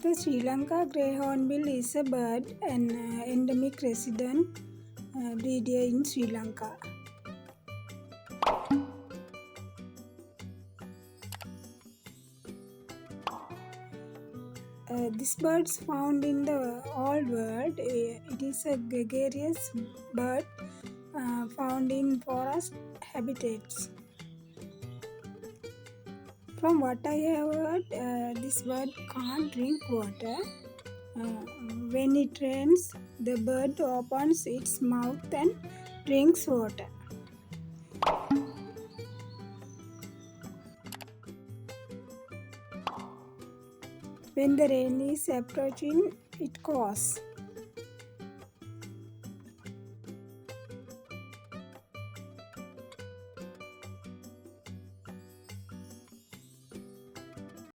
The Sri Lanka grey hornbill is a bird and endemic resident breeder in Sri Lanka. This bird is found in the Old World. It is a gregarious bird found in forest habitats. From what I have heard, this bird can't drink water. When it rains, the bird opens its mouth and drinks water. When the rain is approaching, it caws.